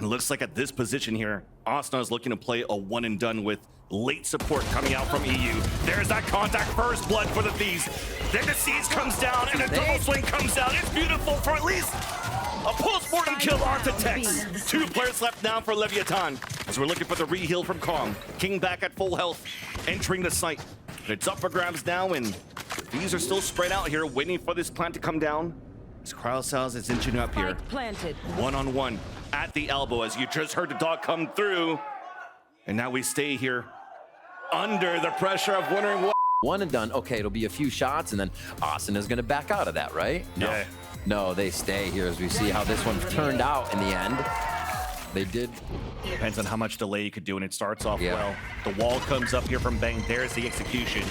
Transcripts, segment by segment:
And it looks like at this position here, Asuna is looking to play a one and done with late support coming out from eeiu. There's that contact, first blood for the Thieves. Then the siege comes down and a double swing comes down. It's beautiful for at least a post-mortem kill onto Tex. 2 players left now for Leviatán as we're looking for the re-heal from Kong. kiNgg back at full health, entering the site. It's up for grabs now, and these are still spread out here, waiting for this plant to come down. As Cryocells is inching up here. One-on-one at the elbow, as you just heard the dog come through. And now we stay here under the pressure of wondering what. One and done. Okay, it'll be a few shots, and then Austin is going to back out of that, right? No. Yeah. No, they stay here as we see how this one turned out in the end. They did. Depends on how much delay you could do, and it starts off well. The wall comes up here from Bang. There's the execution.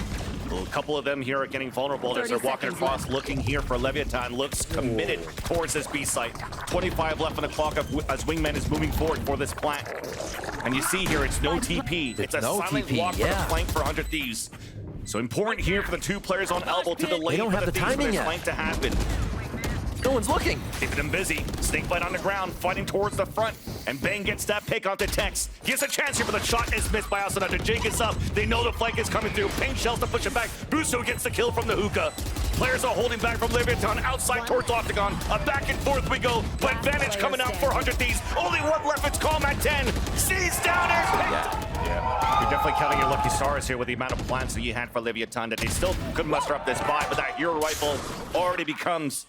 A couple of them here are getting vulnerable as they're walking across, looking here for Leviatán. Looks committed towards this B site. 25 left on the clock as Wingman is moving forward for this plant. And you see here, it's no TP. It's a silent walk for the flank for 100 Thieves. So important here for the 2 players on elbow to delay for the Thieves for this flank to happen. No one's looking. Keeping them busy. Snakebite on the ground, fighting towards the front. And Bang gets that pick onto Tex. He has a chance here, but the shot is missed by Asuna. The Jake is up. They know the flank is coming through. Paint shells to push it back. Boostio gets the kill from the hookah. Players are holding back from Leviatán outside towards Octagon. A back and forth we go. But advantage coming out for 100 Thieves. Only one left. It's calm at 10. Sees down and yeah. You're definitely counting your lucky stars here with the amount of plans that you had for Leviatán that they still couldn't muster up this buy, but that hero rifle already becomes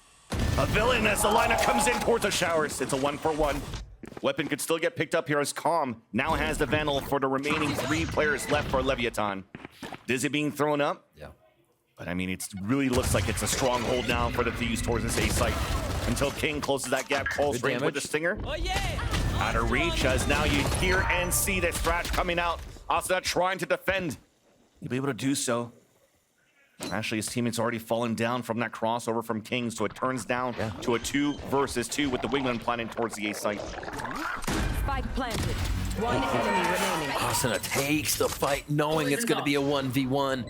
a villain as the lineup comes in towards the showers. It's a 1-for-1. Weapon could still get picked up here as Calm now has the Vandal for the remaining 3 players left for Leviatán. Dizzy being thrown up. Yeah. But I mean, it really looks like it's a stronghold now for the Thieves towards this A site. Until kiNgg closes that gap, close range with the Stinger. Oh, yeah. Out of reach as now you hear and see this thrash coming out. Asuna trying to defend. You'll be able to do so. Actually, his teammates already fallen down from that crossover from kiNgg, so it turns down to a 2 versus 2 with the Wingman planting towards the A site. Spike planted. 1 enemy remaining. Asuna takes the fight knowing it's going to be a 1v1.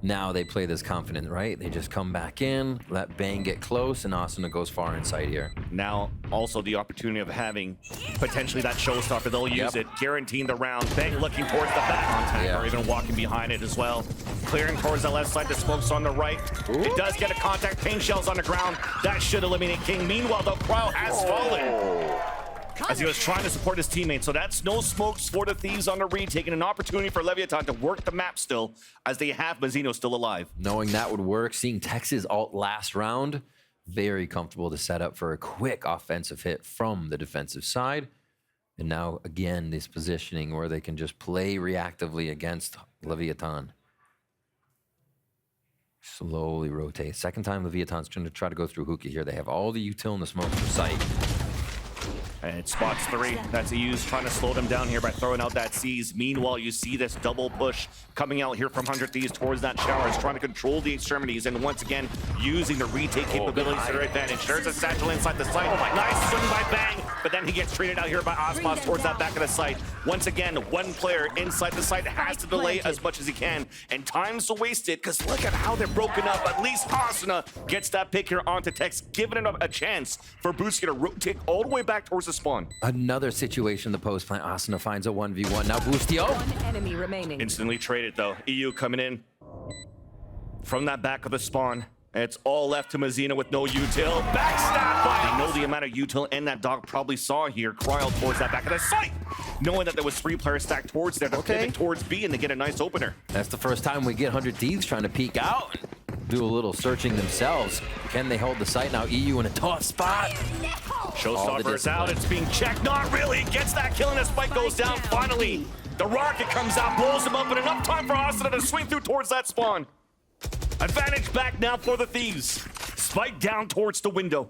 Now they play this confident, right? They just come back in, let Bang get close, and Asuna goes far inside here. Now, also the opportunity of having potentially that showstopper. They'll use it, guaranteeing the round. Bang looking towards the back contact, or even walking behind it as well. Clearing towards the left side, the smoke's on the right. It does get a contact, paint shells on the ground. That should eliminate kiNgg. Meanwhile, the Cryo has fallen as he was trying to support his teammates. So that's no smokes for the Thieves on the read, taking an opportunity for Leviatán to work the map still, as they have Mazino still alive. Knowing that would work, seeing Tex's ult last round, very comfortable to set up for a quick offensive hit from the defensive side. And now, again, this positioning where they can just play reactively against Leviatán. Slowly rotate. Second time Leviatán's trying to go through hookah here. They have all the util in the smoke for sight. And it spots 3. That's eeiu's trying to slow them down here by throwing out that seize. Meanwhile, you see this double push coming out here from 100 Thieves towards that shower. It's trying to control the extremities and once again using the retake capabilities to their advantage. There's a satchel inside the site. Nice swing by Bang, but then he gets traded out here by aspas towards that back of the site. Once again, one player inside the site has to delay as much as he can, and time's wasted because look at how they're broken up. At least Asuna gets that pick here onto Tex, giving it a chance for Boostio to rotate all the way back towards the spawn. Another situation, the post plant. Asuna finds a 1v1. Now Boostio. 1 enemy remaining. Instantly traded though. eeiu coming in from that back of the spawn. And it's all left to Mazino with no util. Backstab by. They know the amount of util and that dog probably saw here. Cryo towards that back of the site. Knowing that there was 3 players stacked towards there to pivot towards B and to get a nice opener. That's the first time we get 100 Thieves trying to peek out. Do a little searching themselves. Can they hold the site now? eeiu in a tough spot. Showstopper is out. It's being checked. Not really. Gets that kill and the spike goes down. Finally, the rocket comes out, blows him up, and enough time for Asuna to swing through towards that spawn. Advantage back now for the Thieves. Spike down towards the window.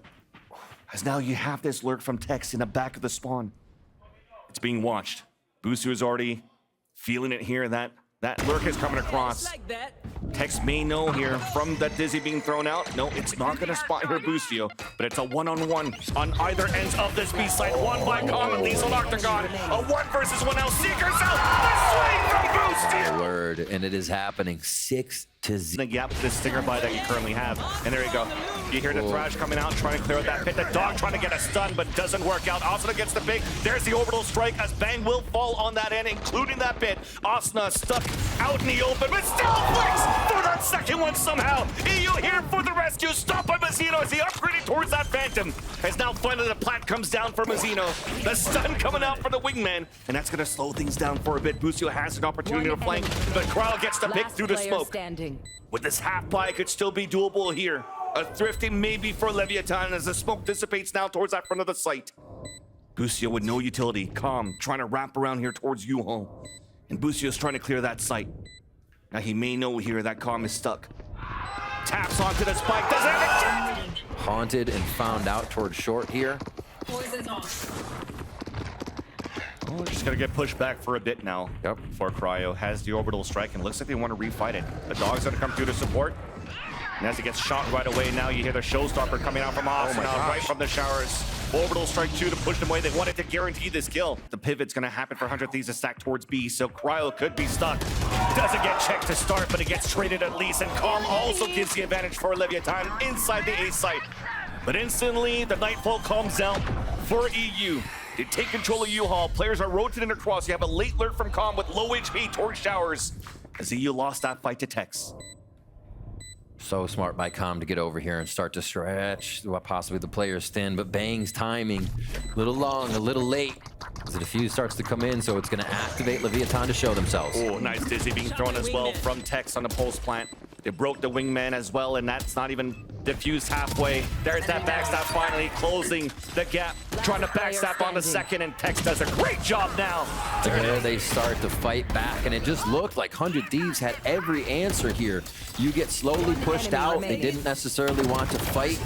As now you have this lurk from Tex in the back of the spawn. It's being watched. Boostio is already feeling it here. That lurk is coming across. Tex may know here from that Dizzy being thrown out. No, it's not going to spot here Boostio, but it's a one-on-one on either ends of this B site. One by Common, leaves on Octagon. A 1 versus 1 now. Seekers out. The swing from Boostio. Word, and it is happening. 6 the gap with this stinger buy that you currently have. And there you go. You hear the Thrash coming out, trying to clear out that pit. The dog trying to get a stun, but doesn't work out. Asuna gets the pick. There's the orbital strike as Bang will fall on that end, including that pit. Asuna stuck out in the open, but still flicks for that second one somehow. eeiu here for the rescue. Stop by Mazino as he upgraded towards that Phantom. As now finally the plat comes down for Mazino. The stun coming out for the wingman, and that's going to slow things down for a bit. Boostio has an opportunity to flank, but Cryo gets the pick through the smoke. Standing. With this half buy, it could still be doable here. A thrifting maybe for Leviatán as the smoke dissipates now towards that front of the site. Boostio with no utility. Calm, trying to wrap around here towards U-Haul. And Boostio's trying to clear that site. Now he may know here that Calm is stuck. Taps onto the spike, doesn't have it! Haunted and found out towards short here. Oh, just gonna get pushed back for a bit now. Yep. Before Cryo has the orbital strike and looks like they want to refight it. The dog's gonna come through to support. And as he gets shot right away, now you hear the showstopper coming out from Asuna, right from the showers. Orbital strike 2 to push them away. They wanted to guarantee this kill. The pivot's gonna happen for 100 Thieves to stack towards B, so Cryo could be stuck. Doesn't get checked to start, but it gets traded at least, and Calm also gives the advantage for Leviatán inside the A site. But instantly, the Nightfall comes out for eeiu. They take control of U-Haul. Players are rotating across. You have a late alert from Calm with low HP towards showers as eeiu lost that fight to Tex. So smart by Calm to get over here and start to stretch what possibly the player's thin, but Bang's timing a little long, a little late. As the defuse starts to come in, so it's going to activate Leviatán to show themselves. Oh, nice dizzy being thrown as well from Tex on the pulse plant. They broke the wingman as well, and that's not even diffused halfway. There's that backstab finally closing the gap. Trying to backstab on the second, and Tex does a great job now. There they start to fight back, and it just looked like 100 Thieves had every answer here. You get slowly pushed out. They didn't necessarily want to fight.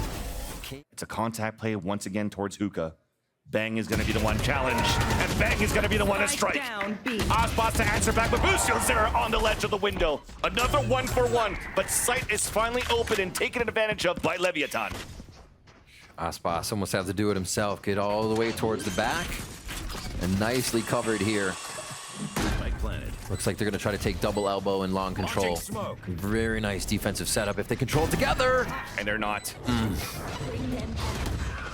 It's a contact play once again towards Hookah. Bang is going to be the one challenged, and Bang is going to be the one to strike. Aspas to answer back, but Boostio's there on the ledge of the window. Another 1-for-1, but site is finally open and taken advantage of by Leviatán. Aspas almost has to do it himself. Get all the way towards the back, and nicely covered here. Looks like they're going to try to take double elbow and long control. Very nice defensive setup if they control together. And they're not.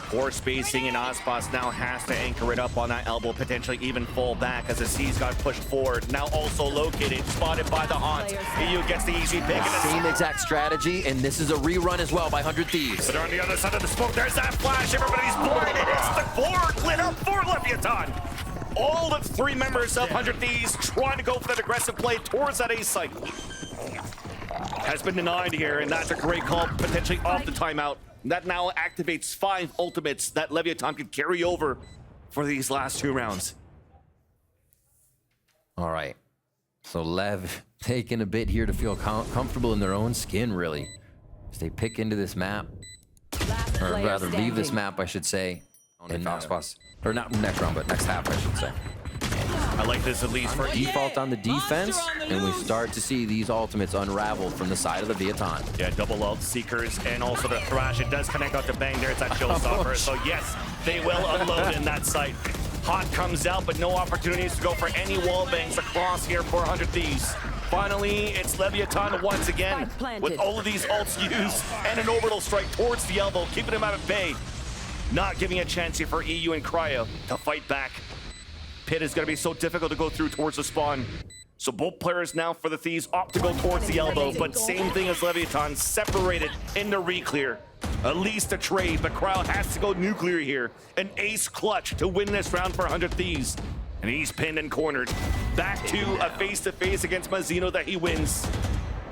Poor spacing, and Aspas now has to anchor it up on that elbow, potentially even fall back as the C's got pushed forward. Now also located, spotted by the Haunt. eeiu gets the easy pick. Same exact strategy, and this is a rerun as well by 100 Thieves. But on the other side of the smoke, there's that flash. Everybody's blinded. It's the board lit up for Leviatán. All the 3 members of 100 Thieves trying to go for that aggressive play towards that A site. Has been denied here, and that's a great call, potentially off the timeout. That now activates 5 ultimates that Leviatán could carry over for these last 2 rounds. All right. So Lev taking a bit here to feel comfortable in their own skin, really. As they pick into this map. Or rather, leave this map, I should say. In Aspas. Or not next round, but next half, I should say. I like this at least for default on the defense, and we start to see these ultimates unravel from the side of the Leviatán. Yeah, double ult Seekers and also the Thrash. It does connect out to Bang. There's that showstopper. So yes, they will unload in that site. Hot comes out, but no opportunities to go for any wall bangs across here for 100 Thieves. Finally, it's Leviatán once again with all of these ults used and an orbital strike towards the elbow, keeping him out of bay. Not giving a chance here for eeiu and Cryo to fight back. Pit is going to be so difficult to go through towards the spawn. So both players now for the Thieves opt to go towards the elbow, but same thing as Leviatán, separated in the reclear. At least a trade, but Cryo has to go nuclear here. An ace clutch to win this round for 100 Thieves. And he's pinned and cornered. Back to a face-to-face against Mazino that he wins.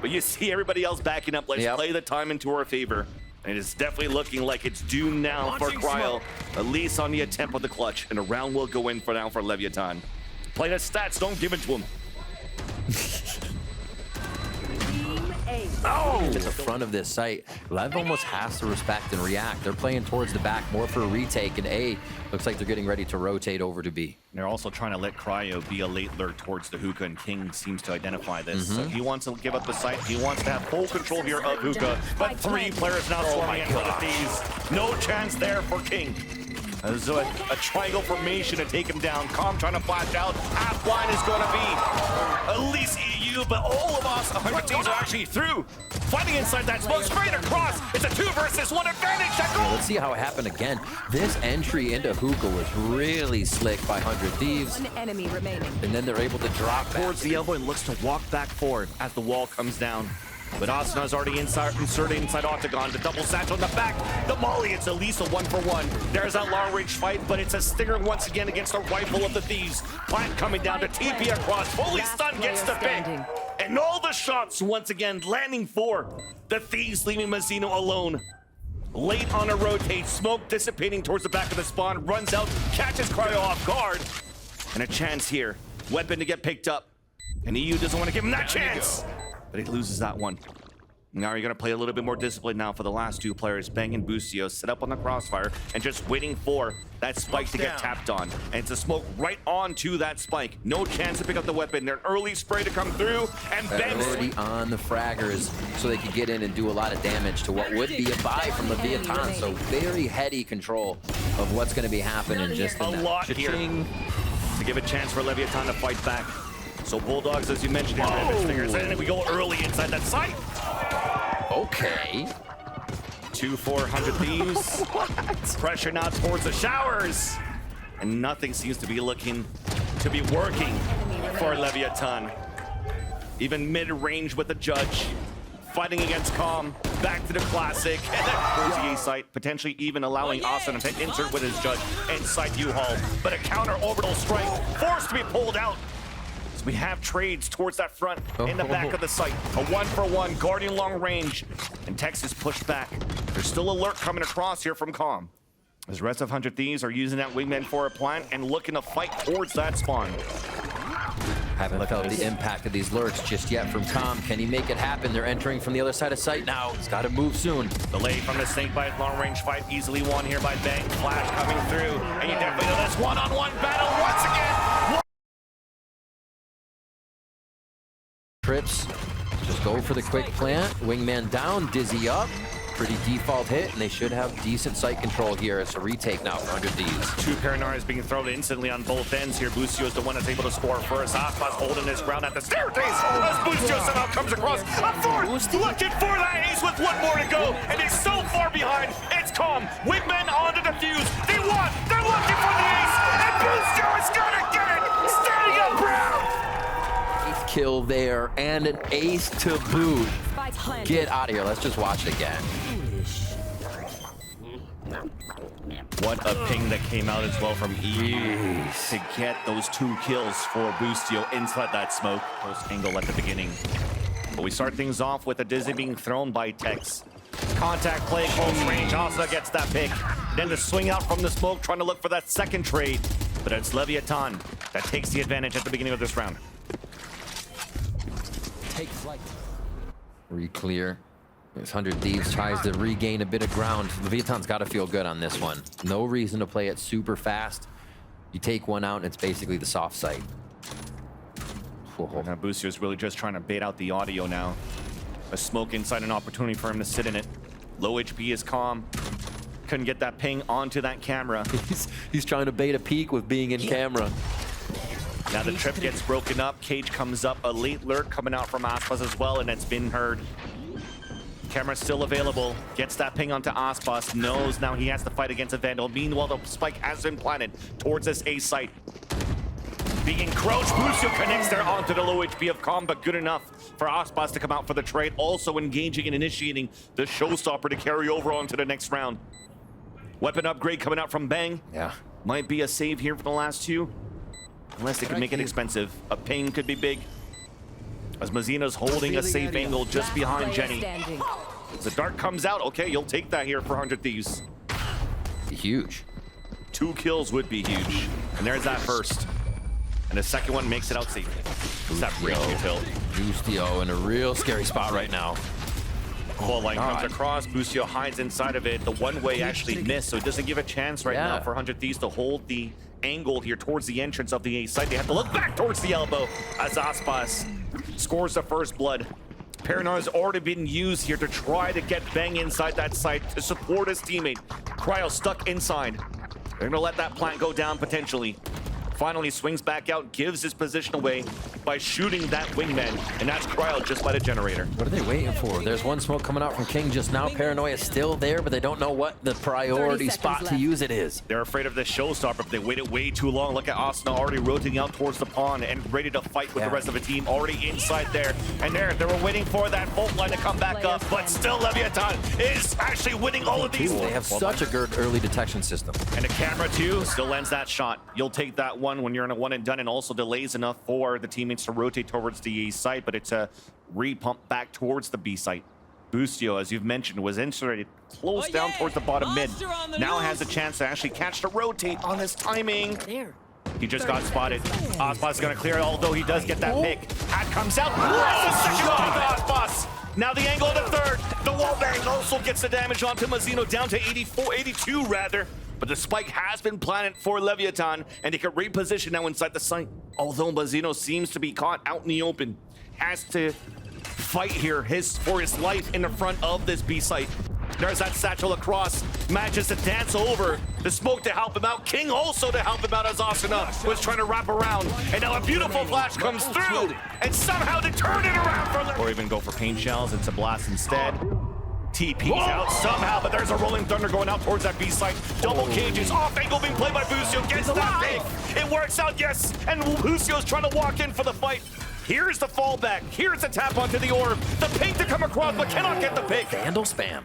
But you see everybody else backing up. Let's play the time into our favor. And it's definitely looking like it's due now for Cryo, at least on the attempt of the clutch. And a round will go in for now for Leviatán. Play the stats, don't give it to him. Oh! At the front of this site, Lev almost has to respect and react. They're playing towards the back more for a retake, and A looks like they're getting ready to rotate over to B. They're also trying to let Cryo be a late lurk towards the Hookah, and kiNgg seems to identify this. So he wants to give up the site. He wants to have full control here of Hookah, but 3 players now swarming in for the Thieves. No chance there for kiNgg. There's a triangle formation to take him down. Calm trying to flash out. Half line is going to be at least eeiu, but all of us, 100 teams are actually through. Fighting inside that smoke, straight across. It's a 2 versus 1 advantage. That goal. Let's see how it happened again. This entry into hookah was really slick by 100 Thieves. One enemy remaining. And then they're able to drop Towards back. the elbow and looks to walk back forward as the wall comes down. But Asuna's already inserted inside Octagon. The double satchel in the back. The molly, it's at least a 1-for-1. There's that long-range fight, but it's a stinger once again against a rifle of the Thieves. Plant coming down to TP across. Fully stunned, gets the pick. And all the shots once again landing for the Thieves, leaving Mazino alone. Late on a rotate, smoke dissipating towards the back of the spawn, runs out, catches Cryo off guard. And a chance here. Weapon to get picked up. And eeiu doesn't want to give him that chance. But he loses that one. Now you're going to play a little bit more disciplined now for the last 2 players. Bang and Boostio set up on the crossfire and just waiting for that spike to get tapped on. And it's a smoke right onto that spike. No chance to pick up the weapon. Their early spray to come through, and Bang already on the fraggers so they could get in and do a lot of damage to what would be a buy from Leviatán. So very heady control of what's going to be happening just in a that. lot here to give a chance for Leviatán to fight back. So Bulldogs, as you mentioned, his fingers, and we go early inside that site. Okay. 2-400 Thieves. Pressure now towards the showers. And nothing seems to be looking to be working for Leviatán. Even mid-range with the judge. Fighting against Calm. Back to the classic. And then towards the A site, potentially even allowing Asuna to insert with his judge inside U-Haul. But a counter orbital strike forced to be pulled out. We have trades towards that front in the back of the site. A 1-for-1, guarding long range. And Texas pushed back. There's still alert coming across here from Calm. As the rest of 100 Thieves are using that wingman for a plant and looking to fight towards that spawn. Haven't felt the impact of these lurks just yet from Calm. Can he make it happen? They're entering from the other side of site now. He's got to move soon. Delay from the Snakebite long range fight. Easily won here by Bang. Flash coming through. And you definitely know this one-on-one battle once again. Trips, just go for the quick plant. Wingman down, Dizzy up. Pretty default hit, and they should have decent site control here. It's a retake now for 100 Thieves. 2 Paranars being thrown instantly on both ends here. Boostio is the one that's able to score first. Aspas holding his ground at the staircase as Boostio somehow comes across. A 4, looking for that ace with 1 more to go, and he's so far behind. It's Calm. Wingman on to the fuse. They won. They're looking for the ace, and Boostio is gonna get it. Standing up proud. Kill there and an ace to boot. Get out of here. Let's just watch it again. What a ping that came out as well from eeiu to get those 2 kills for Boostio inside that smoke. Post angle at the beginning. But we start things off with a Dizzy being thrown by Tex. Contact play, close range. Asuna gets that pick. Then the swing out from the smoke, trying to look for that second trade. But it's Leviatán that takes the advantage at the beginning of this round. Take flight. Re-clear. This 100 Thieves tries to regain a bit of ground. Leviatán's got to feel good on this one. No reason to play it super fast. You take one out, and it's basically the soft site. Now Boostio is really just trying to bait out the audio now. A smoke inside, an opportunity for him to sit in it. Low HP is Calm. Couldn't get that ping onto that camera. He's trying to bait a peek with being in camera. Now the trip gets broken up. Cage comes up. A late lurk coming out from Aspas as well, and it's been heard. Camera's still available. Gets that ping onto Aspas. Knows now he has to fight against a Vandal. Meanwhile, the spike has been planted towards this A site. Being encroached, Boostio connects there onto the low HP of Calm, but good enough for Aspas to come out for the trade. Also engaging and initiating the showstopper to carry over onto the next round. Weapon upgrade coming out from Bang. Yeah. Might be a save here for the last 2. Unless they can make it expensive. A ping could be big. As Mazino's holding a safe angle just behind Jenny. As the dart comes out, okay, you'll take that here for 100 Thieves. Huge. 2 kills would be huge. And there's that first. And the second one makes it out safely. That range kill. Boostio in a real scary spot right now. Ball line comes across. Boostio hides inside of it. The one-way actually missed, so it doesn't give a chance right now for 100 Thieves to hold the angle here towards the entrance of the A site. They have to look back towards the elbow as Aspas scores the first blood. Paranar has already been used here to try to get Bang inside that site to support his teammate. Cryo stuck inside. They're gonna let that plant go down potentially. Finally swings back out, gives his position away by shooting that wingman, and that's Cryo just by the generator. What are they waiting for? There's one smoke coming out from kiNgg just now. Paranoia is still there, but they don't know what the priority spot to use it is. They're afraid of this showstopper, but they waited way too long. Look at Asuna already rotating out towards the pawn and ready to fight with the rest of the team already inside there. And they were waiting for that fault line to come back up, but still Leviatán is actually winning all of these. They have such a good early detection system. And the camera too still lands that shot. You'll take that one when you're in a one and done, and also delays enough for the teammates to rotate towards the A site, but it's a repump back towards the B site. Boostio, as you've mentioned, was inserted close down towards the bottom mid. Now has a chance to actually catch the rotate on his timing. He just got spotted. Aspas is going to clear it, although he does get that pick. Hat comes out. That's the second off Aspas. Now the angle of the third. The wall bang also gets the damage onto Mazino, down to 82 rather. But the spike has been planted for Leviatán, and he can reposition now inside the site. Although Mazino seems to be caught out in the open, has to fight here for his life in the front of this B site. There's that satchel across, manages to dance over the smoke to help him out. kiNgg also to help him out as Asuna was trying to wrap around. And now a beautiful flash comes through, and somehow they turn it around for them. Or even go for paint shells, it's a blast instead. TP's out somehow, but there's a rolling thunder going out towards that B site. Double cages, off angle being played by Boostio, gets that pick. It works out, yes, and Boostio's trying to walk in for the fight. Here's the fallback, here's the tap onto the orb. The paint to come across, but cannot get the pick. Vandal spam.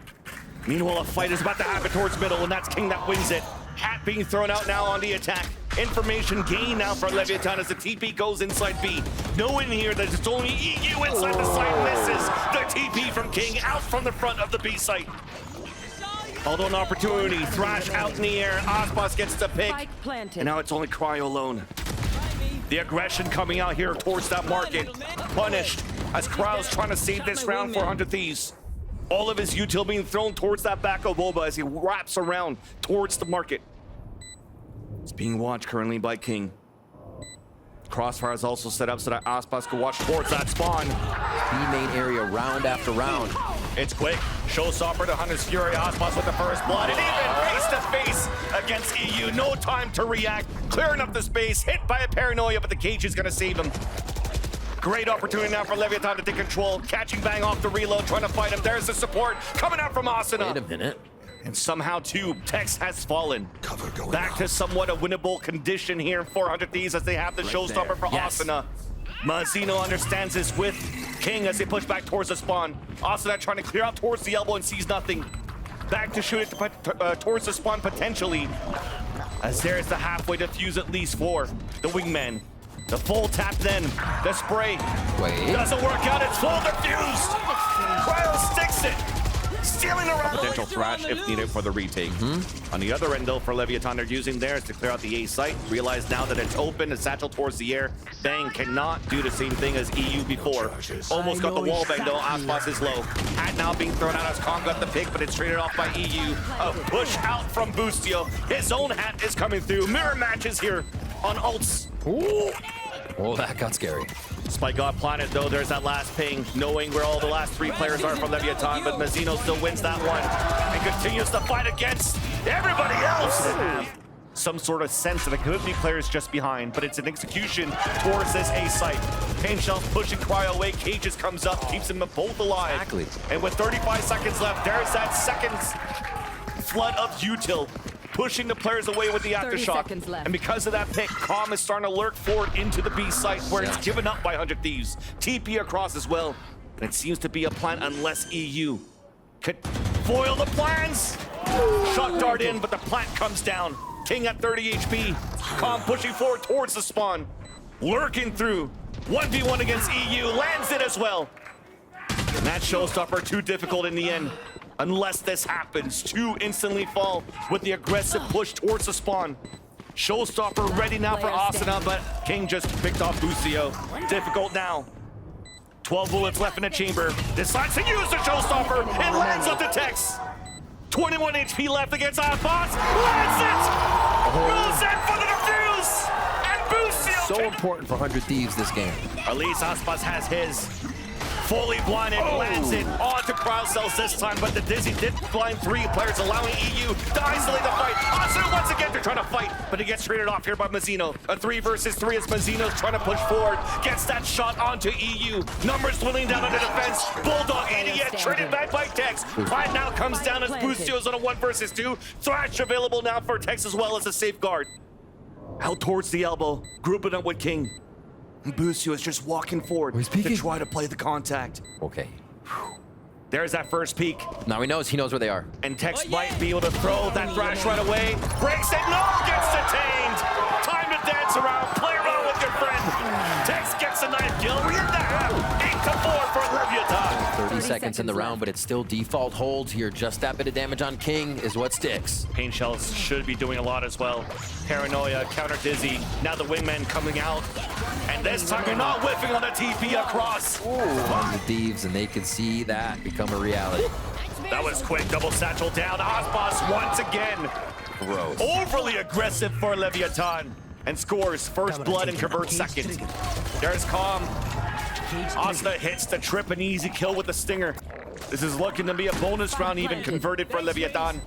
Meanwhile, a fight is about to happen towards middle, and that's kiNgg that wins it. Hat being thrown out now on the attack. Information gain now for Leviatán as the TP goes inside B. Knowing here that it's only eeiu inside the site, misses the TP from kiNgg out from the front of the B site. Although an opportunity, Thrash out in the air, Aspas gets the pick, and now it's only Cryo alone. The aggression coming out here towards that market, punished as Cryo's trying to save this round for 100 Thieves. All of his util being thrown towards that back of Boba as he wraps around towards the market. It's being watched currently by kiNgg. Crossfire is also set up so that Aspas can watch towards that spawn. B main area round after round. It's quick. Showstopper to Hunter's Fury. Aspas with the first blood. And even face to face against eeiu. No time to react. Clearing up the space. Hit by a paranoia, but the cage is going to save him. Great opportunity now for Leviatán to take control. Catching bang off the reload, trying to fight him. There's the support coming out from Asuna. Wait a minute. And somehow, too, Tex has fallen. Back to somewhat a winnable condition here for 100 Thieves as they have the showstopper for Asuna. Mazino understands this with kiNgg as they push back towards the spawn. Asuna trying to clear out towards the elbow and sees nothing. Back to shoot it towards the spawn potentially. As there's the halfway defuse at least for the wingman. The full tap then, the spray. Doesn't work out, it's full defused. Cryo sticks it. Stealing around. Potential Thrash if needed for the retake. On the other end though, for Leviatán, they're using theirs to clear out the A site. Realize now that it's open, the satchel towards the air. Bang cannot do the same thing as eeiu before. Almost got the wall bang though, Aspas is low. Hat now being thrown out as Kong got the pick, but it's traded off by eeiu. A push out from Boostio. His own hat is coming through. Mirror matches here on ults. Ooh. Oh, that got scary. Spike got planted though, there's that last ping, knowing where all the last three players are from Leviatán, but Mazino still wins that one and continues to fight against everybody else. Have some sort of sense that it could be players just behind, but it's an execution towards this A site. Pain Shells pushing Cryo away, Cages comes up, keeps them both alive. Exactly. And with 35 seconds left, there's that second flood of util. Pushing the players away with the aftershock. And because of that pick, Calm is starting to lurk forward into the B site where it's given up by 100 Thieves. TP across as well. And it seems to be a plan unless eeiu could foil the plans. Shot dart in, but the plant comes down. kiNgg at 30 HP. Calm pushing forward towards the spawn. Lurking through. 1v1 against eeiu. Lands it as well. And that showstopper too difficult in the end. Unless this happens, two instantly fall with the aggressive push towards the spawn. Showstopper ready now for Asuna, but kiNgg just picked off Boostio. Difficult now. 12 bullets left in the chamber. Decides to use the showstopper and lands on the Tex. 21 HP left against Aspas. Lands it! Moves in for the defuse! And Boostio! So important for 100 Thieves this game. At least Aspas has his. Fully blinded, lands it onto Cryocells this time, but the Dizzy did blind 3 players, allowing eeiu to isolate the fight. Asuna once again, they're trying to fight, but he gets traded off here by Mazino. A 3 versus 3 as Mazino's trying to push forward, gets that shot onto eeiu. Numbers dwindling down on the defense. Bulldog 80 yet traded back by Tex. Pride now comes down as Boostio's on a 1 versus 2. Thrash available now for Tex as well as a safeguard. Out towards the elbow, grouping up with kiNgg. Boostio is just walking forward to try to play the contact. Okay. There's that first peek. Now he knows where they are. And Tex might be able to throw that thrash right away. Breaks it, no, gets detained. Time to dance around, play around with your friend. Tex gets a knife kill. We're in the half. 8-4 for Leviatán. 30 seconds in the round, but it's still default holds here. Just that bit of damage on kiNgg is what sticks. Pain Shells should be doing a lot as well. Paranoia, counter Dizzy. Now the wingman coming out. And this time you're not whiffing on the TP across. On the Thieves, and they could see that become a reality. That was quick, double satchel down. aspas once again. Gross. Overly aggressive for Leviatán. And scores first blood and converts second. There's Calm. Asuna hits the trip, an easy kill with the stinger. This is looking to be a bonus round even converted for Leviatán.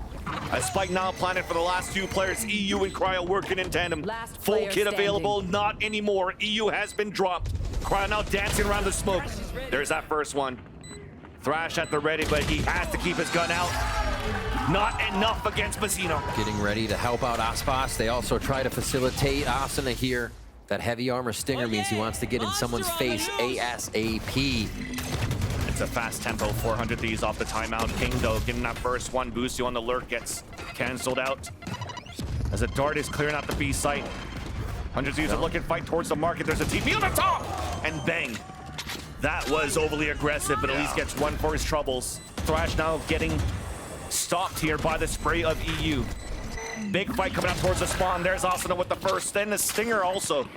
A spike now planted for the last 2 players. eeiu and Cryo working in tandem. Full kit available, not anymore. eeiu has been dropped. Cryo now dancing around the smoke. There's that first one. Thrash at the ready, but he has to keep his gun out. Not enough against Mazino. Getting ready to help out aspas. They also try to facilitate Asuna here. That heavy armor stinger means he wants to get in someone's face ASAP. It's a fast tempo, 400 Thieves off the timeout. kiNgg though, getting that first one. Boostio on the lurk gets canceled out. As a dart is clearing out the B site. 100 Thieves are looking fight towards the market. There's a TP on the top! And bang. That was overly aggressive, but at least gets one for his troubles. Thrash now getting stopped here by the spray of eeiu. Big fight coming up towards the spawn. There's Asuna with the first, then the stinger also.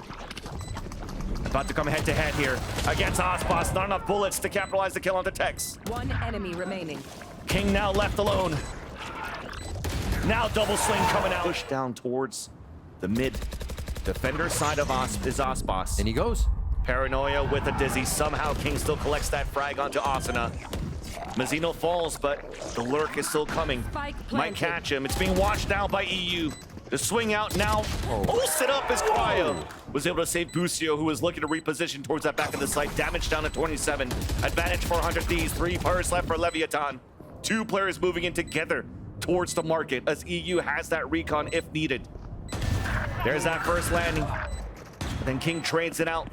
About to come head to head here against aspas. Not enough bullets to capitalize the kill onto Tex. 1 enemy remaining. kiNgg now left alone. Now double swing coming out. Push down towards the mid defender side of aspas. And he goes. Paranoia with a Dizzy. Somehow kiNgg still collects that frag onto Asuna. Mazino falls, but the lurk is still coming. Might catch him. It's being watched now by eeiu. The swing out now. Posted up as Cryo was able to save Boostio, who was looking to reposition towards that back of the site. Damage down to 27. Advantage for 100 Thieves. 3 players left for Leviatán. 2 players moving in together towards the market as eeiu has that recon if needed. There's that first landing. Then kiNgg trades it out.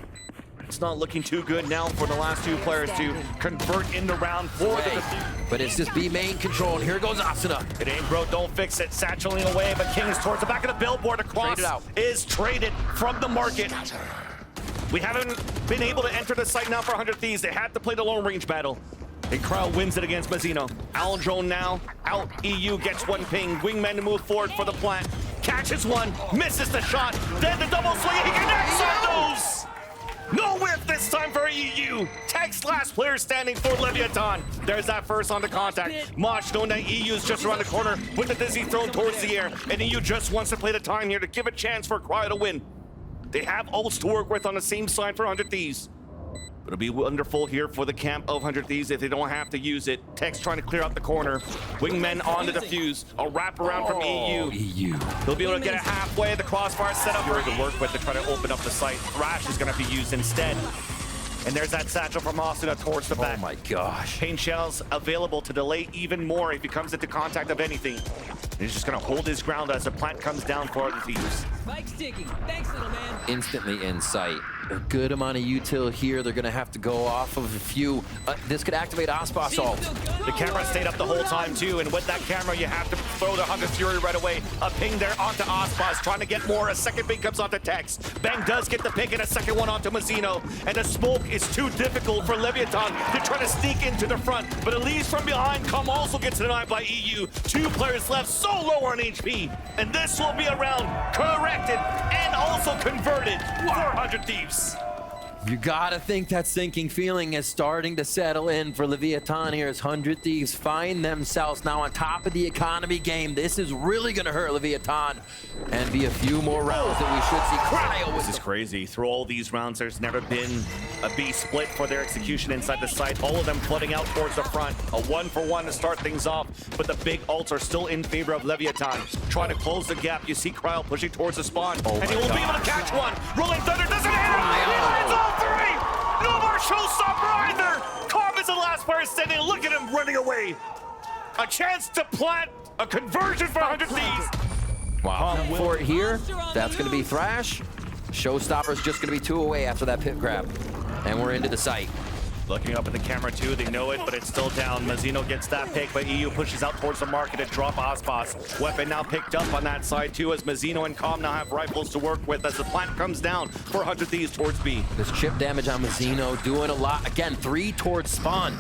It's not looking too good now for the last 2 players to convert in the round for the But it's just B main control, and here goes Asuna. It ain't broke, don't fix it. Satcheling away, but kiNgg is towards the back of the billboard. Across is traded from the market. We haven't been able to enter the site now for 100 Thieves. They had to play the long range battle. And Cryo wins it against Mazino. Owl drone now out. eeiu gets one ping. Wingman to move forward for the plant. Catches one, misses the shot. Then the double swing. He connects on those. No whiff this time for eeiu. Tex last player standing for Leviatán. There's that first on the contact. Mosh knowing that eeiu is just around the corner with the Dizzy thrown towards the air. And eeiu just wants to play the time here to give a chance for Cryo to win. They have ults to work with on the same side for 100 Thieves. It'll be wonderful here for the camp of 100 Thieves if they don't have to use it. Tex trying to clear out the corner. Wingmen on the defuse. A wraparound from eeiu. They'll be able to get it halfway. The crossbar set up for to work with to try to open up the site. Thrash is going to be used instead. And there's that satchel from Asuna towards the back. Oh my gosh. Pain Shells available to delay even more if he comes into contact of anything. And he's just going to hold his ground as the plant comes down for the Thieves. Spike's ticking. Thanks, little man. Instantly in sight. A good amount of util here. They're going to have to go off of a few. This could activate aspas ult. The camera stayed up the whole time too, and with that camera, you have to throw the 100 Fury right away. A ping there onto aspas, trying to get more. A second ping comes onto Tex. Bang does get the pick, and a second one onto Mazino. And the smoke is too difficult for Leviatán to try to sneak into the front, but it leaves from behind. Calm also gets denied by eeiu. 2 players left, so low on HP. And this will be a round corrected and also converted for 100 Thieves. You gotta think that sinking feeling is starting to settle in for Leviatán here as 100 Thieves find themselves now on top of the economy game. This is really gonna hurt Leviatán and be a few more rounds that we should see. Cryo with This is crazy. Through all these rounds, there's never been a B split for their execution inside the site. All of them flooding out towards the front. A 1-for-1 to start things off, but the big ults are still in favor of Leviatán. Trying to close the gap. You see Cryo pushing towards the spawn, and he will be able to catch one. Rolling Thunder doesn't hit him. He lands all three. No more showstopper either. Cobb is the last player standing. Look at him running away. A chance to plant a conversion for 100 Thieves. Wow. For it here, that's going to be Thrash. Showstopper's just going to be 2 away after that pit grab. And we're into the site. Looking up at the camera too, they know it, but it's still down. Mazino gets that pick, but eeiu pushes out towards the market to drop aspas. Weapon now picked up on that side too, as Mazino and Calm now have rifles to work with as the plant comes down for 100 Thieves towards B. This chip damage on Mazino doing a lot. Again, 3 towards spawn.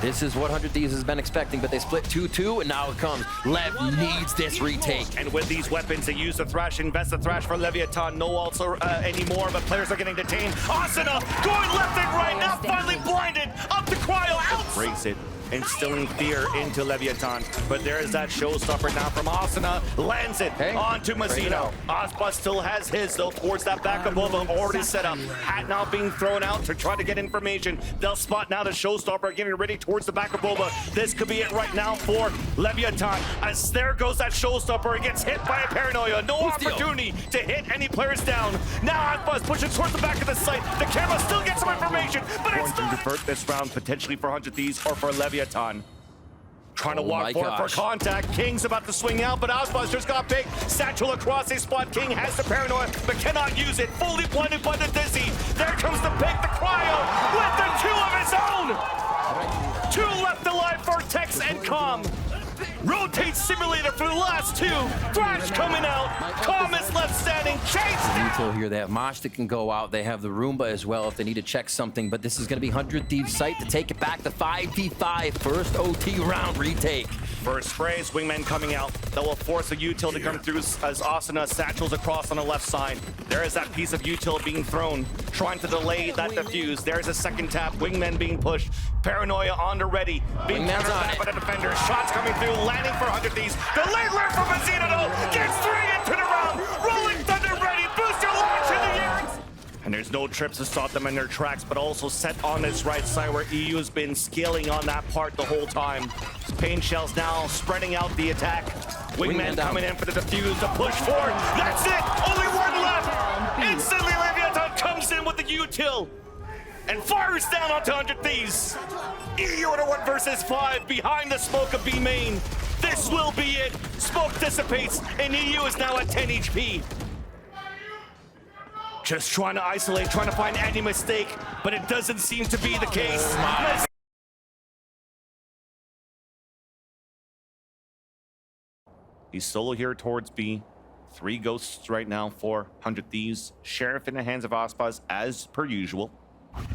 This is what 100 Thieves has been expecting, but they split 2-2, and now it comes. Lev needs this retake. And with these weapons, they use the Thrash, invest the Thrash for Leviatán. No ults anymore, but players are getting detained. Asuna going left and right, now finally blinded. Up to Cryo, out! Breaks it, instilling fear into Leviatán. But there is that showstopper now from Asuna. Lands it onto Mazino. Aspas still has his, though, towards that back above him, already set up. Hat now being thrown out to try to get information. They'll spot now the showstopper getting ready towards the back of Boba. This could be it right now for Leviatán. As there goes that showstopper, it gets hit by a paranoia. No opportunity to hit any players down. Now Aspas pushes towards the back of the site. The camera still gets some information, but it's going to divert this round potentially for 100 Thieves or for Leviatán. Trying to walk forward for contact. kiNgg's about to swing out, but Aspas just got picked. Satchel across his spot. kiNgg has the paranoia, but cannot use it. Fully blinded by the dizzy. There comes the pick, the Cryo, with the 2 of his own. 2 left alive for Tex and Calm. Rotate simulator for the last 2. Thrash coming out. Calm is left standing. Chase. Util here. They have Mosh that can go out. They have the Roomba as well if they need to check something. But this is going to be 100 Thieves site to take it back to 5v5. First OT round retake. First sprays, wingman coming out. That will force a util to come through as Asuna satchels across on the left side. There is that piece of util being thrown, trying to delay that defuse. There's a second tap, wingman being pushed. Paranoia on the ready, being countered back by the defender. Shots coming through, landing for 100 Thieves. The late lurk from Mazino gets 3 into the round. Rolling Thunder ready, Boostio launch in the air. And there's no trips to stop them in their tracks, but also set on this right side where eeiu has been scaling on that part the whole time. Pain Shells now spreading out the attack. Wingman coming in for the defuse, the push forward. That's it! Only 1 left! Instantly Leviatán comes in with the util and fires down onto 100 Thieves. eeiu in a 1 versus 5 behind the smoke of B main. This will be it. Smoke dissipates and eeiu is now at 10 HP. Just trying to isolate, trying to find any mistake, but it doesn't seem to be the case. He's solo here towards B. 3 ghosts right now for 100 Thieves. Sheriff in the hands of Aspas as per usual.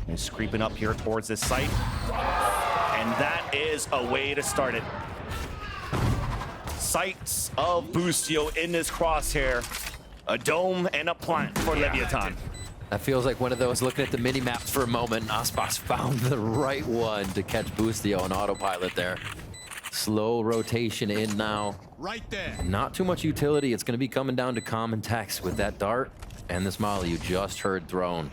He's creeping up here towards this site. And that is a way to start it. Sights of Boostio in this crosshair. A dome and a plant for Leviatán. That feels like one of those looking at the mini maps for a moment. Aspas found the right one to catch Boostio on autopilot there. Slow rotation in now. Right there. Not too much utility. It's going to be coming down to common text with that dart and this molly you just heard thrown.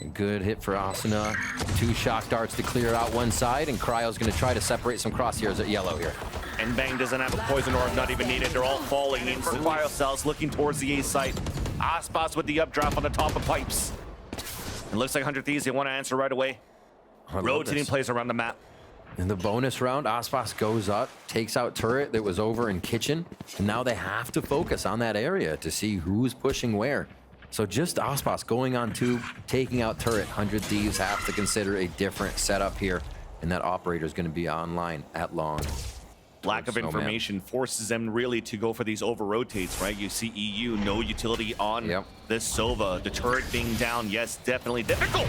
A good hit for Asuna. 2 shock darts to clear out one side, and Cryo's going to try to separate some crosshairs at yellow here. And Bang doesn't have a poison orb, not even needed. They're all falling in for Cryocells, looking towards the A site. Aspas with the updraft on the top of pipes. It looks like 100 Thieves, they want to answer right away. Rotating plays around the map. In the bonus round, Aspas goes up, takes out turret that was over in kitchen, and now they have to focus on that area to see who's pushing where. So just Aspas going on 2, taking out turret. 100 Thieves have to consider a different setup here, and that operator is going to be online at long. Lack of information forces them really to go for these over rotates, right? You see eeiu, no utility on this Sova. The turret being down, yes, definitely difficult.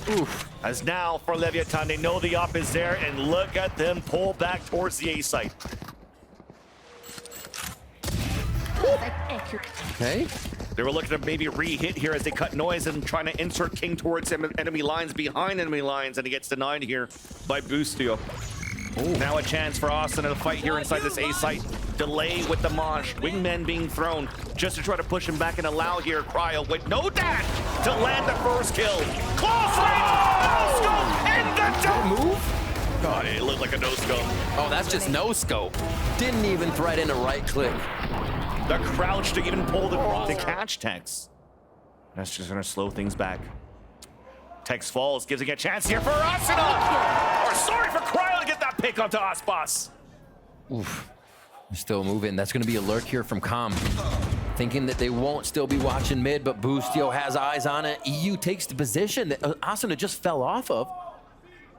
Oof. As now for Leviatán, they know the op is there, and look at them pull back towards the A site. Okay. They were looking to maybe re-hit here as they cut noise and trying to insert kiNgg towards enemy lines, behind enemy lines, and he gets denied here by Boostio. Now a chance for Asuna to fight here inside this A site. Delay with the Mosh. Wingmen being thrown just to try to push him back and allow here Cryo with no dash to land the first kill. Close range! No-scope in the jump! Move? God, it looked like a no-scope. Oh, that's just no scope. Didn't even thread in a right click. The crouch to even pull the cross to catch Tex. That's just gonna slow things back. Tex falls, gives it a chance here for Asuna! Or sorry for Cryo to get that pick onto aspas. Oof. They're still moving. That's going to be a lurk here from Com. Thinking that they won't still be watching mid, but Boostio has eyes on it. eeiu takes the position that Asuna just fell off of.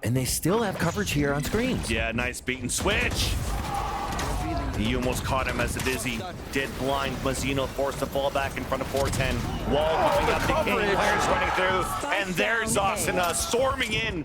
And they still have coverage here on screens. Yeah, nice beat and switch. He almost caught him as the dizzy did blind. Mazino forced to fall back in front of 410. Wall moving up, the kiNgg players running through. And there's Asuna storming in.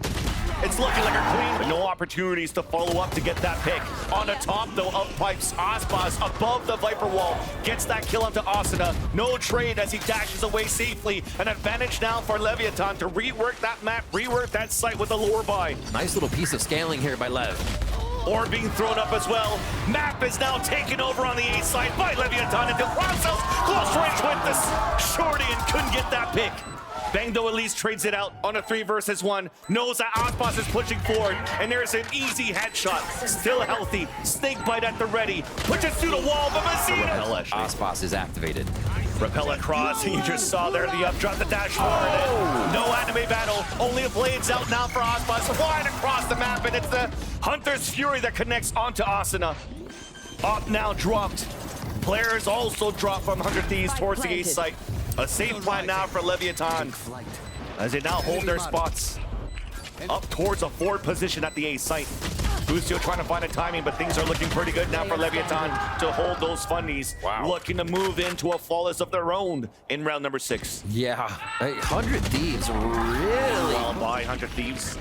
It's looking like a clean, but no opportunities to follow up to get that pick. On the top, though, of pipes, aspas above the Viper wall gets that kill onto Asuna. No trade as he dashes away safely. An advantage now for Leviatán to rework that map, rework that site with a lure buy. Nice little piece of scaling here by Lev. Or being thrown up as well. Map is now taken over on the A side by Leviatán into Cryocells. Close range with this shorty and couldn't get that pick. Bang, though, at least trades it out on a 3 versus 1. Knows that aspas is pushing forward, and there's an easy headshot. Still healthy. Snake bite at the ready. Pushes through the wall, but Mazino. Aspas is activated. Rappel across, and you just saw there the updraw, the dash forward. No anime battle. Only a blades out now for aspas. Flying across the map, and it's the Hunter's Fury that connects onto Asuna. Up now dropped. Players also drop from 100 Thieves towards the A site. A safe plan now for Leviatán as they now hold their spots up towards a forward position at the A site. Boostio trying to find a timing, but things are looking pretty good now for Leviatán to hold those fundies. Wow. Looking to move into a flawless of their own in round number 6. Yeah, 100 Thieves really. Well by 100 Thieves.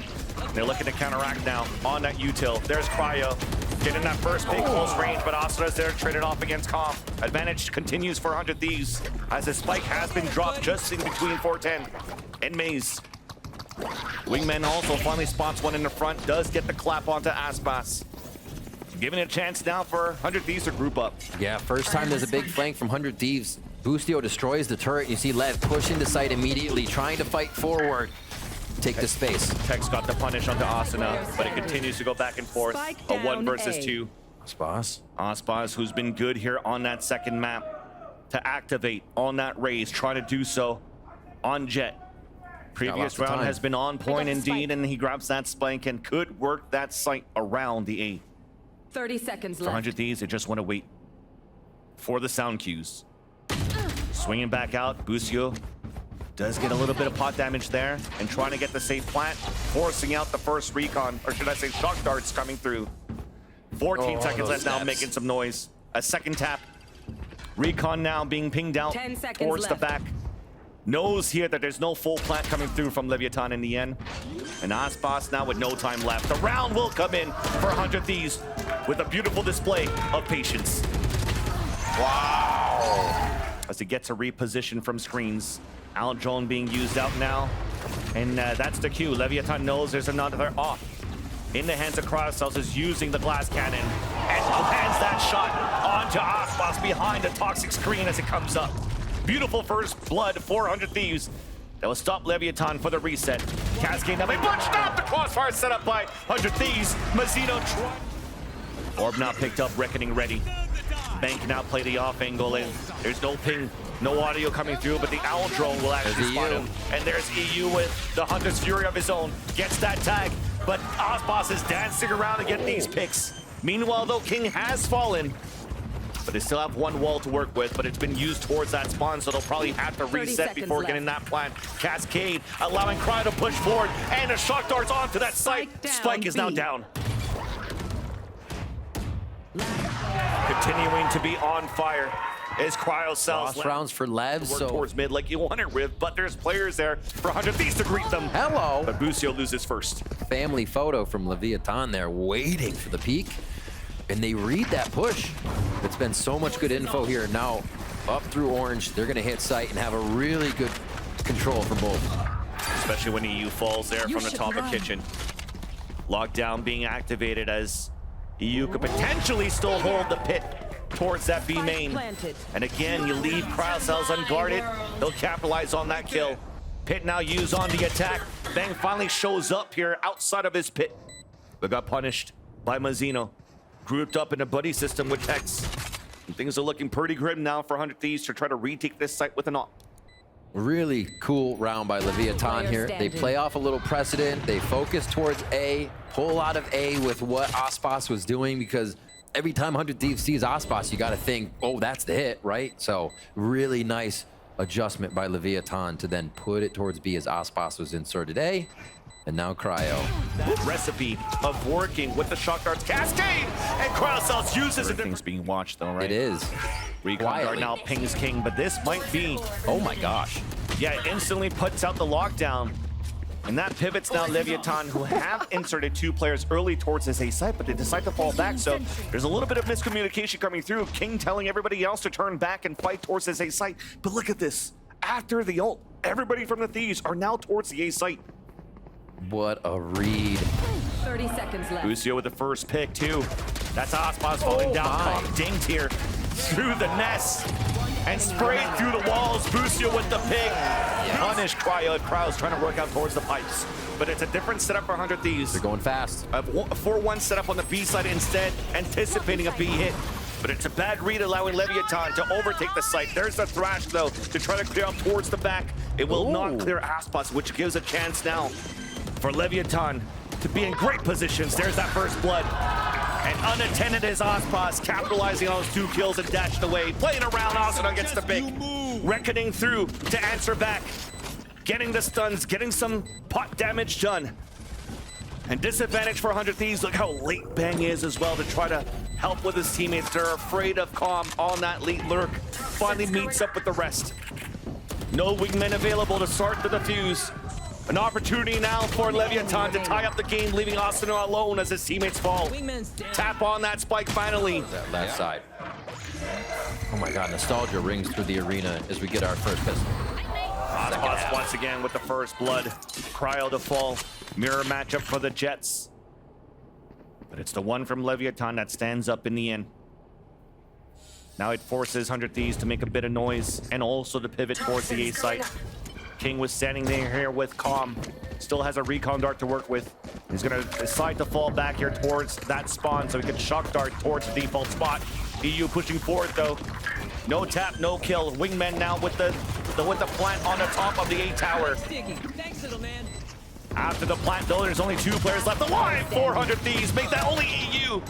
They're looking to counteract now on that util. There's Cryo. Getting that first pick close range, but Asuna's there traded off against Com. Advantage continues for 100 Thieves as the spike has been dropped just in between 410 and Maze. Wingman also finally spots one in the front, does get the clap onto aspas. Giving it a chance now for 100 Thieves to group up. Yeah, first time there's a big flank from 100 Thieves. Boostio destroys the turret. You see Lev push into sight immediately, trying to fight forward. Take the space. Tex got the punish onto Asuna, but it continues to go back and forth. A 1 versus 2. Aspas, who's been good here on that second map to activate on that raise, trying to do so on Jet. Previous round has been on point indeed, and he grabs that spike and could work that site around the A. 30 seconds For left. 100 Thieves, they just want to wait for the sound cues. Swinging back out, Boostio does get a little bit of pot damage there and trying to get the safe plant, forcing out the first recon, or should I say shock darts coming through. 14 seconds left now, making some noise. A second tap. Recon now being pinged out 10 seconds towards the left. back. Knows here that there's no full plant coming through from Leviatán in the end. And aspas now with no time left. The round will come in for 100 Thieves with a beautiful display of patience. Wow. As he gets a reposition from screens. Al drone being used out now. And that's the cue. Leviatán knows there's another off. In the hands of Cryocells is using the glass cannon. And lands that shot onto aspas behind the toxic screen as it comes up. Beautiful first blood, 400 Thieves. That will stop Leviatán for the reset. Cascade now, they bunched out the crossfire set up by 100 Thieves. Mazino Orb now picked up, Reckoning ready. Bank now play the off angle in. There's no ping, no audio coming through, but the Owl drone will actually spot him. And there's eeiu with the Hunter's Fury of his own. Gets that tag, but aspas is dancing around to get these picks. Meanwhile, though, kiNgg has fallen. But they still have one wall to work with, but it's been used towards that spawn, so they'll probably have to reset before getting that plant. Cascade allowing Cryo to push forward, and a shock darts onto that site. Spike is now down. Continuing to be on fire is Cryocells. Last rounds for Lev, work so towards mid like you want it, Riv, but there's players there for 100 Thieves to greet them. hello. But Boostio loses first. Family photo from Leviatán there, waiting for the peak. And they read that push. It's been so much good info here. Now, up through orange. They're going to hit site and have a really good control for both. Especially when eeiu falls there from the top of kitchen. Lockdown being activated as eeiu could potentially still hold the pit towards that B main. Planted. And again, you leave Cryocells unguarded. They'll capitalize on that kill. Pit now used on the attack. Bang finally shows up here outside of his pit, but got punished by Mazino. Grouped up in a buddy system with Tex. And things are looking pretty grim now for 100 Thieves to try to retake this site with an op. Really cool round by Leviatán here. They play off a little precedent. They focus towards A, pull out of A with what aspas was doing, because every time 100 Thieves sees aspas, you got to think, oh, that's the hit, right? So really nice adjustment by Leviatán to then put it towards B as aspas was inserted A. And now Cryo. That recipe of working with the shock darts cascade, and Cryocells uses it. Everything's being watched though, right? It is. Recon dart now pings kiNgg, but this might be, Oh my gosh. yeah, it instantly puts out the lockdown. And that pivots now Leviatán, who have inserted 2 players early towards this A site, but they decide to fall back. So there's a little bit of miscommunication coming through. kiNgg telling everybody else to turn back and fight towards this A site. But look at this. After the ult, everybody from the Thieves are now towards the A site. What a read. 30 seconds left. Boostio with the first pick, too. That's aspas falling down. my. Pop dinged here through the nest and sprayed through the walls. Boostio with the pick. Punish Cryo. Cryo's trying to work out towards the pipes. But it's a different setup for 100 Thieves. They're going fast. A 4-1 setup on the B side instead, anticipating a B hit. But it's a bad read, allowing Leviatán to overtake the site. There's the thrash, though, to try to clear out towards the back. It will not clear aspas, which gives a chance now for Leviatán to be in great positions. There's that first blood. And unattended is aspas, capitalizing on those 2 kills and dashed away. Playing around, Asuna gets the pick. Reckoning through to answer back. Getting the stuns, getting some pot damage done. And disadvantage for 100 Thieves. Look how late Bang is as well to try to help with his teammates. They're afraid of Calm on that late lurk. Finally meets up with the rest. No wingmen available to start the defuse. An opportunity now for Leviatán to tie up the game, leaving Asuna alone as his teammates fall. Wingman's down. Tap on that spike finally. That left side. Oh my god, nostalgia rings through the arena as we get our first pistol. aspas once again with the first blood. Cryo to fall. Mirror matchup for the Jets. But it's the one from Leviatán that stands up in the end. Now it forces 100 Thieves to make a bit of noise and also to pivot towards the A site. kiNgg was standing there here with Calm. Still has a recon dart to work with. He's going to decide to fall back here towards that spawn so he can shock dart towards the default spot. eeiu pushing forward though. No tap, no kill. Wingman now with the plant on the top of the A tower. Sticky. Thanks, little man. After the plant though, there's only 2 players left alive. 400 Thieves make that only eeiu.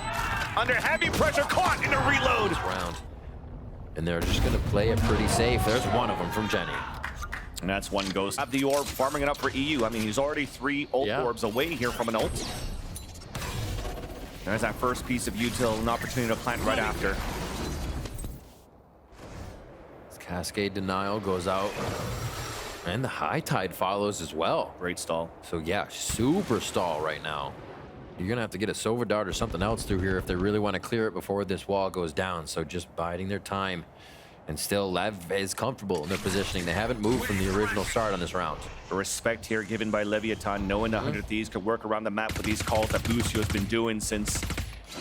Under heavy pressure, caught in a reload. Round. And they're just going to play it pretty safe. There's one of them from Jenny. And that's one ghost. Have the orb farming it up for eeiu. I mean, he's already 3 ult orbs away here from an ult. There's that first piece of util, an opportunity to plant right after. Cascade denial goes out. And the high tide follows as well. Great stall. So yeah, super stall right now. You're gonna have to get a Sova Dart or something else through here if they really want to clear it before this wall goes down. So just biding their time. And still, Lev is comfortable in their positioning. They haven't moved from the original start on this round. The respect here given by Leviatán, knowing the 100 Thieves could work around the map with these calls that Boostio has been doing since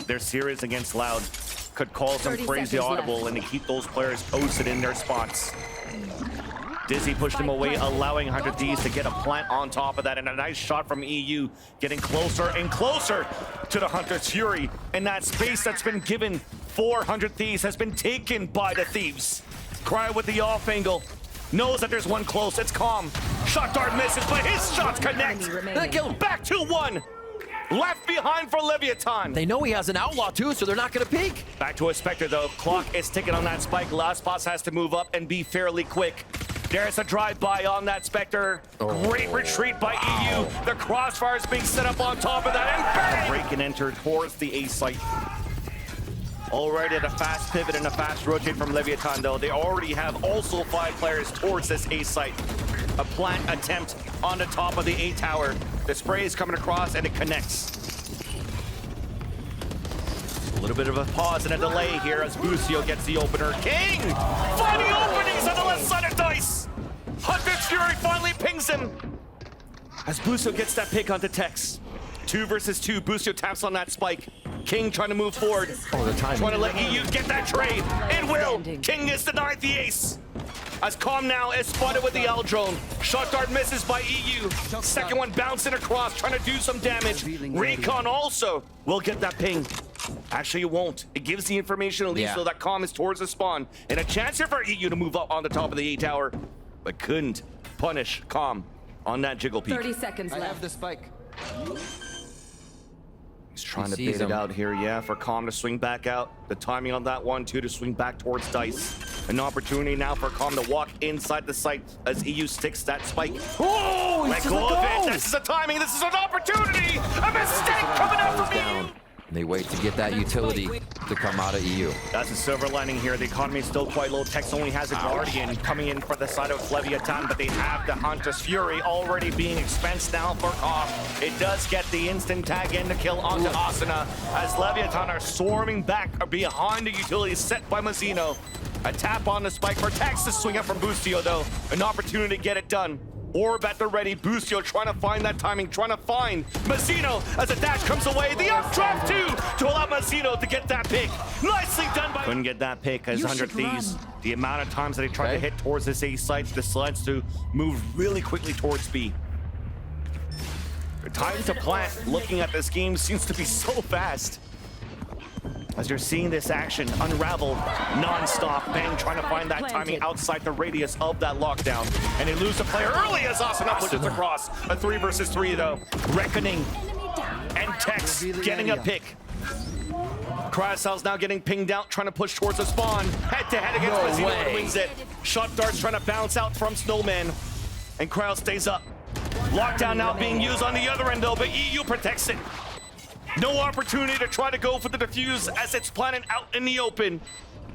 their series against Loud. Could call some 30 crazy seconds audible left. and to keep those players posted in their spots. Dizzy pushed him away, allowing 100 Thieves to get a plant on top of that, and a nice shot from eeiu, getting closer and closer to the Hunter's Fury. And that space that's been given for 100 Thieves has been taken by the Thieves. Cryo with the off angle, knows that there's one close, it's Calm. Shot dart misses, but his shots connect. That kill him back to 1. Left behind for Leviatán. They know he has an outlaw too, so they're not gonna peek. Back to a Spectre though. Clock is ticking on that spike. aspas has to move up and be fairly quick. There's a drive-by on that Spectre. Great retreat by eeiu. The crossfire is being set up on top of that, and bang! Break and enter towards the A site. Already at a fast pivot and a fast rotate from Leviatán though. They already have also 5 players towards this A site. A plant attempt on the top of the A tower. The spray is coming across and it connects. little bit of a pause and a delay here as Boostio gets the opener. kiNgg finding openings on the left side of Dice. Hunter's Fury finally pings him as Boostio gets that pick onto Tex. 2 versus 2. Boostio taps on that spike. kiNgg trying to move forward. Oh, the timing. Trying to let eeiu get that trade. It will. kiNgg is denied the ace. As Calm now is spotted with the L drone. Shot dart misses by eeiu. Second one bouncing across, trying to do some damage. Recon also will get that ping. Actually, it won't. It gives the information at least so that Calm is towards the spawn. And a chance here for eeiu to move up on the top of the A tower. But couldn't punish Calm on that jiggle peek. 30 seconds I have left. the spike. He's trying to He bait sees it him. out here, yeah, for Calm to swing back out. The timing on that one, too, to swing back towards Dice. An opportunity now for Calm to walk inside the site as eeiu sticks that spike. Oh, let go of it. This is a timing. This is an opportunity. A mistake coming out from eeiu. And they wait to get that utility to come out of eeiu. That's a silver lining here. The economy is still quite low. Tex only has a Guardian coming in for the side of Leviatán, but they have the Hunter's Fury already being expensed now for Calm. It does get the instant tag in to kill onto Asuna as Leviatán are swarming back behind the utility set by Mazino. A tap on the spike for Tex to swing up from Boostio, though. An opportunity to get it done. Orb at the ready. Boostio trying to find that timing, trying to find Mazino as a dash comes away. The updraft too to allow Mazino to get that pick. Nicely done by. Couldn't get that pick as 100 Thieves. The amount of times that they tried to hit towards this A site, decides to move really quickly towards B. The time to plant, looking at this game, seems to be so fast. As you're seeing this action unravel non-stop. Bang trying to find that timing outside the radius of that lockdown. And they lose the player early as Asuna pushes across. A 3 versus 3 though. Reckoning and Tex getting a pick. Cryocells now getting pinged out, trying to push towards the spawn. Head to head against Mazino and wins it. Shot darts trying to bounce out from Snowman. And Cryo stays up. Lockdown now being used on the other end though, but eeiu protects it. No opportunity to try to go for the defuse as it's planted out in the open.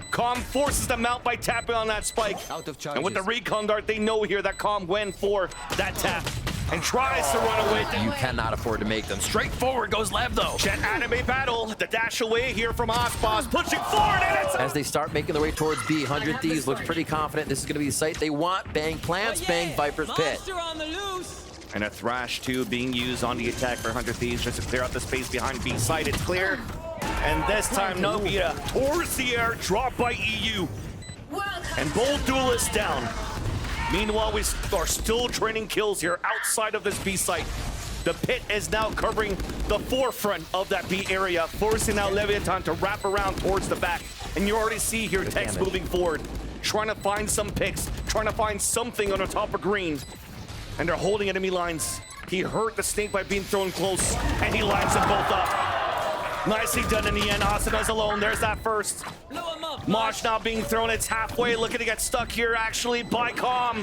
Calm forces them out by tapping on that spike. Out of charges. And with the recon dart, they know here that Calm went for that tap and tries to run away. You cannot afford to make them. Straight forward goes Lev, though. Jet anime battle. The dash away here from aspas, pushing forward, and it's As they start making their way towards B, 100 Thieves looks pretty confident this is going to be the site they want. Bang plants, bang Viper's pit. Monster on the loose. and a Thrash 2 being used on the attack for 100 Thieves just to clear out the space behind B side. It's clear. And this time, Novia towards the air, dropped by eeiu. And both duelists down. Meanwhile, we are still training kills here outside of this B site. The pit is now covering the forefront of that B area, forcing now Leviatán to wrap around towards the back. And you already see here Tex moving forward, trying to find some picks, trying to find something on the top of green. And they're holding enemy lines. He hurt the snake by being thrown close, and he lines them both up. Nicely done in the end. Asuna's alone. There's that first. Mosh now being thrown. It's halfway. Looking to get stuck here, actually, by Calm.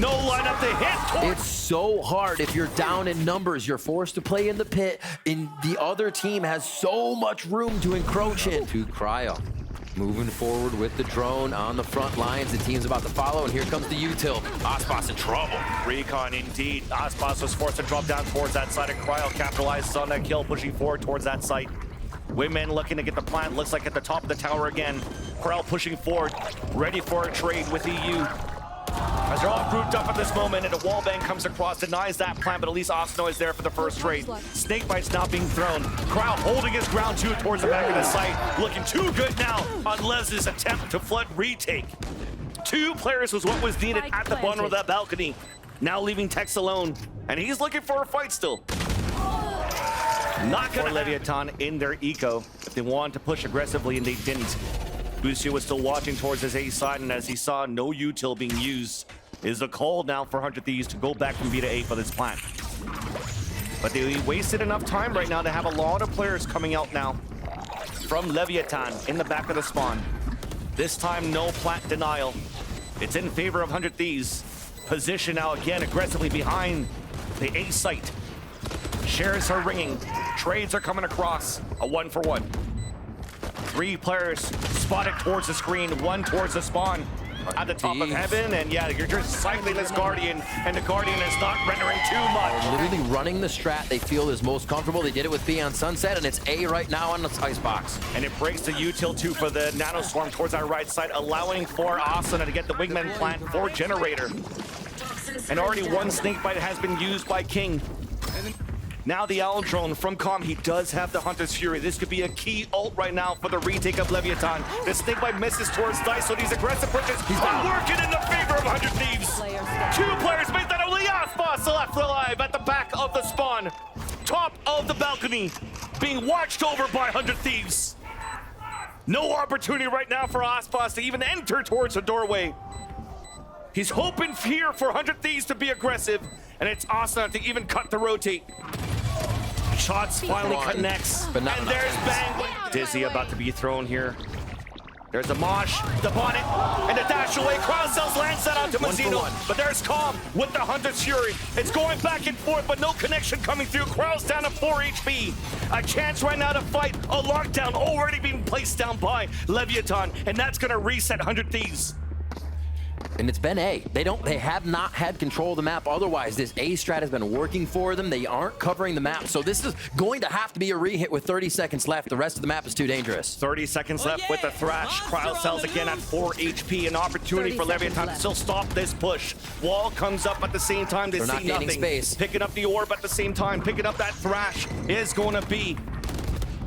No lineup to hit. It's so hard if you're down in numbers. You're forced to play in the pit, and the other team has so much room to encroach in. To Cryo. Moving forward with the drone on the front lines. The team's about to follow, and here comes the util. Aspas in trouble. Recon indeed. Aspas was forced to drop down towards that side, and Cryo capitalizes on that kill, pushing forward towards that site. Women looking to get the plant, looks like at the top of the tower again. Cryo pushing forward, ready for a trade with eeiu. As they're all grouped up at this moment, and a wallbang comes across, denies that plant, but at least Asuna is there for the first trade. Snakebite's now being thrown. Cryo holding his ground too towards the back of the site. Looking too good now on Les's attempt to flood retake. 2 players was what was needed at the bottom of that balcony. Now leaving Tex alone, and he's looking for a fight still. Not gonna Leviatán in their eco if they wanted to push aggressively, and they didn't. Boostio was still watching towards his A side, and as he saw no util being used, is a call now for 100 Thieves to go back from B to A for this plant. But they wasted enough time right now to have a lot of players coming out now from Leviatán in the back of the spawn. This time, no plant denial. It's in favor of 100 Thieves. Position now again aggressively behind the A site. Shares are ringing. Trades are coming across. A 1-for-1. 3 players spotted towards the screen, 1 towards the spawn at the top of heaven. And yeah, you're just cycling this Guardian, and the Guardian is not rendering too much. Literally running the strat they feel is most comfortable. They did it with B on Sunset, and it's A right now on this Icebox. And it breaks the util 2 for the Nanoswarm towards our right side, allowing for Asuna to get the Wingman plant for Generator. And already 1 snakebite has been used by kiNgg. Now the Owl Drone from Calm, he does have the Hunter's Fury. This could be a key ult right now for the retake of Leviatán. The snakebite misses towards Dice, so these aggressive pushes are working in the favor of 100 Thieves. 2 players made that only aspas left alive at the back of the spawn. Top of the balcony, being watched over by 100 Thieves. No opportunity right now for aspas to even enter towards the doorway. He's hoping here for 100 Thieves to be aggressive, and it's Asuna to even cut the rotate. Shots finally connects, and there's Bang. Dizzy about to be thrown here. There's a mosh, the bonnet, and the dash away. Cryocells lands that out to Mazino, but there's Calm with the Hunter's Fury. It's going back and forth, but no connection coming through. Cryo's down to 4 HP. A chance right now to fight. A lockdown already being placed down by Leviatán, and that's gonna reset 100 Thieves. And it's been A. They have not had control of the map otherwise. This A strat has been working for them. They aren't covering the map. So this is going to have to be a re-hit with 30 seconds left. The rest of the map is too dangerous. 30 seconds left with the Thrash. Cryocells again at 4 HP. An opportunity for Leviatán to still stop this push. Wall comes up at the same time. They see nothing. Space. Picking up the orb at the same time. Picking up that Thrash is going to be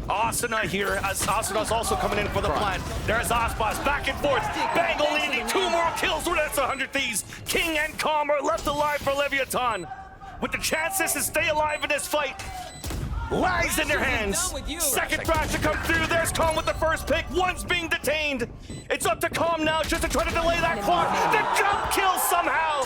Asuna here, as Asuna's also coming in for the plant. There's aspas back and forth. Bang only needing 2 more kills. That's 100 Thieves. kiNgg and Calm are left alive for Leviatán, with the chances to stay alive in this fight lies in their hands. Second Thrash to come through. There's Calm with the first pick. 1's being detained. It's up to Calm now just to try to delay that clock. The jump kill somehow